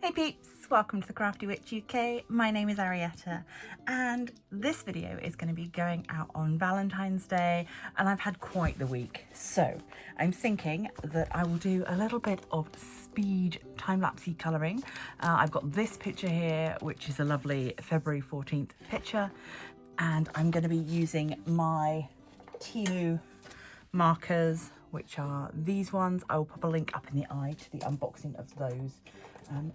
Hey peeps, welcome to the Crafty Witch UK. My name is Arietta and this video is going to be going out on Valentine's Day, and I've had quite the week. So I'm thinking that I will do a little bit of speed time-lapsey colouring. I've got this picture here, which is a lovely February 14th picture, and I'm going to be using my Temu markers, which are these ones. I will pop a link up in the eye to the unboxing of those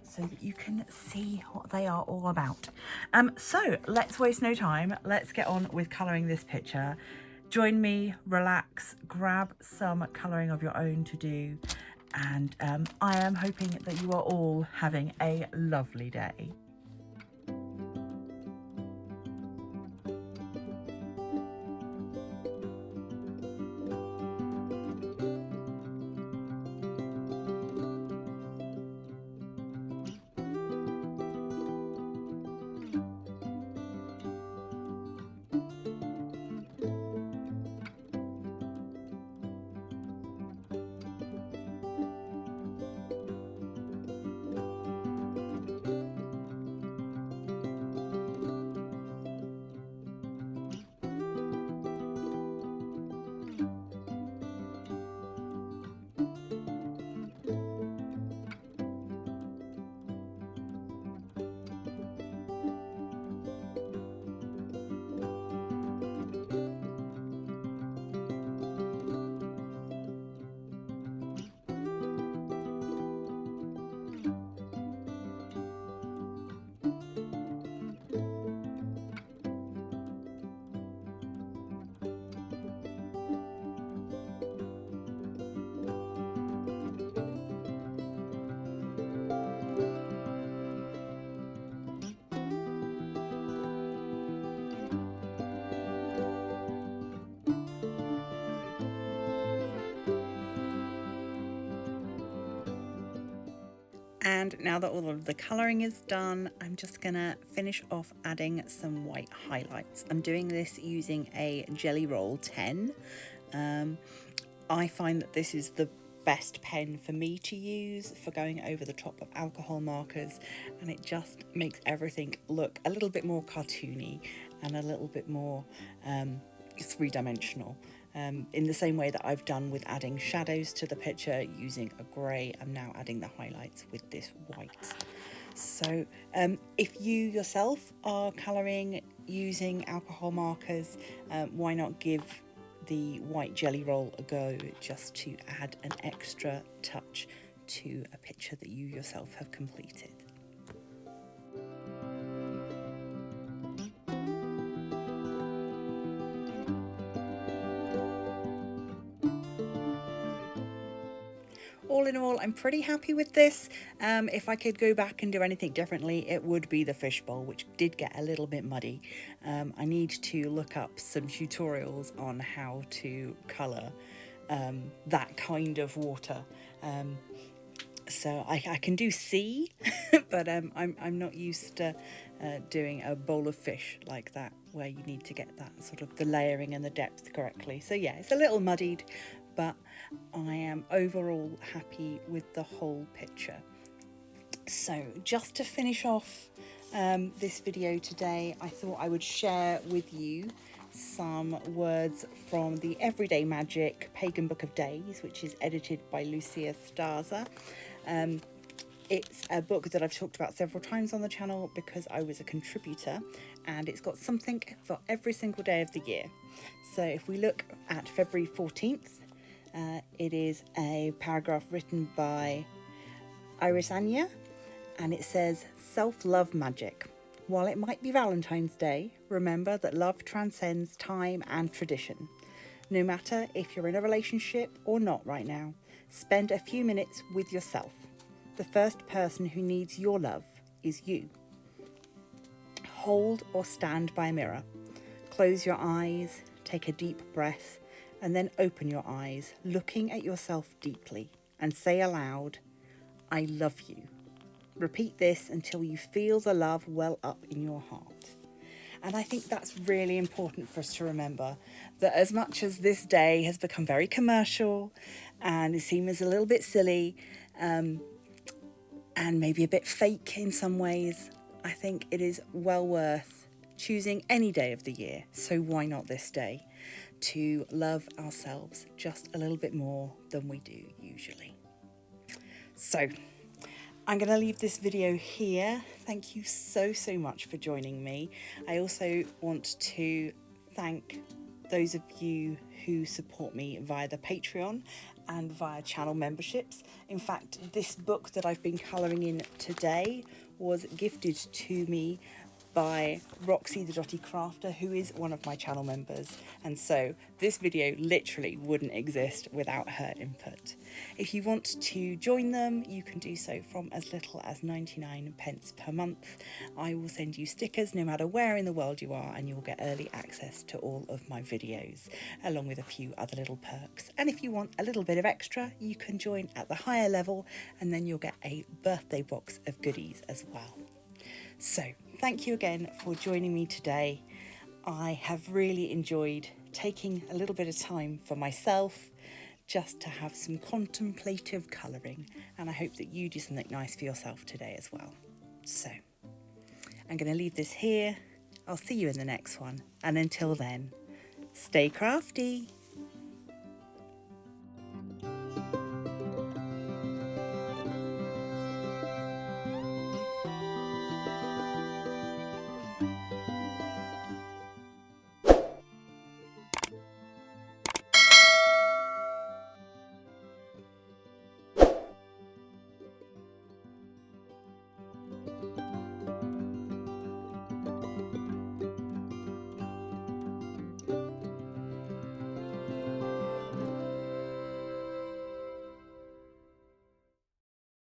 so that you can see what they are all about. So let's waste no time. Let's get on with colouring this picture. Join me, relax, grab some colouring of your own to do, and I am hoping that you are all having a lovely day. And now that all of the colouring is done, I'm just gonna finish off adding some white highlights. I'm doing this using a Jelly Roll 10. I find that this is the best pen for me to use for going over the top of alcohol markers, and it just makes everything look a little bit more cartoony and a little bit more three-dimensional. In the same way that I've done with adding shadows to the picture using a grey, I'm now adding the highlights with this white. So if you yourself are colouring using alcohol markers, why not give the white Jelly Roll a go, just to add an extra touch to a picture that you yourself have completed. All in all, I'm pretty happy with this. If I could go back and do anything differently, it would be the fishbowl, which did get a little bit muddy. I need to look up some tutorials on how to colour that kind of water. So I can do sea, but I'm not used to doing a bowl of fish like that, where you need to get that sort of the layering and the depth correctly. So yeah, it's a little muddied, but I am overall happy with the whole picture. So just to finish off this video today, I thought I would share with you some words from the Everyday Magic Pagan Book of Days, which is edited by Lucya Starza. It's a book that I've talked about several times on the channel because I was a contributor, and it's got something for every single day of the year. So if we look at February 14th, it is a paragraph written by Anya, and it says, "Self-love magic. While it might be Valentine's Day, remember that love transcends time and tradition. No matter if you're in a relationship or not right now, spend a few minutes with yourself. The first person who needs your love is you. Hold or stand by a mirror. Close your eyes, take a deep breath, and then open your eyes, looking at yourself deeply, and say aloud, 'I love you.' Repeat this until you feel the love well up in your heart." And I think that's really important for us to remember, that as much as this day has become very commercial and it seems a little bit silly, and maybe a bit fake in some ways, I think it is well worth choosing any day of the year. So why not this day, to love ourselves just a little bit more than we do usually. So I'm going to leave this video here. Thank you so much for joining me. I also want to thank those of you who support me via the Patreon and via channel memberships. In fact, this book that I've been colouring in today was gifted to me by Roxy the Dotty Crafter, who is one of my channel members, and so this video literally wouldn't exist without her input. If you want to join them, you can do so from as little as 99 pence per month. I will send you stickers no matter where in the world you are, and you'll get early access to all of my videos, along with a few other little perks. And if you want a little bit of extra, you can join at the higher level, and then you'll get a birthday box of goodies as well. So thank you again for joining me today. I have really enjoyed taking a little bit of time for myself just to have some contemplative colouring, and I hope that you do something nice for yourself today as well. So I'm going to leave this here. I'll see you in the next one, and until then, stay crafty.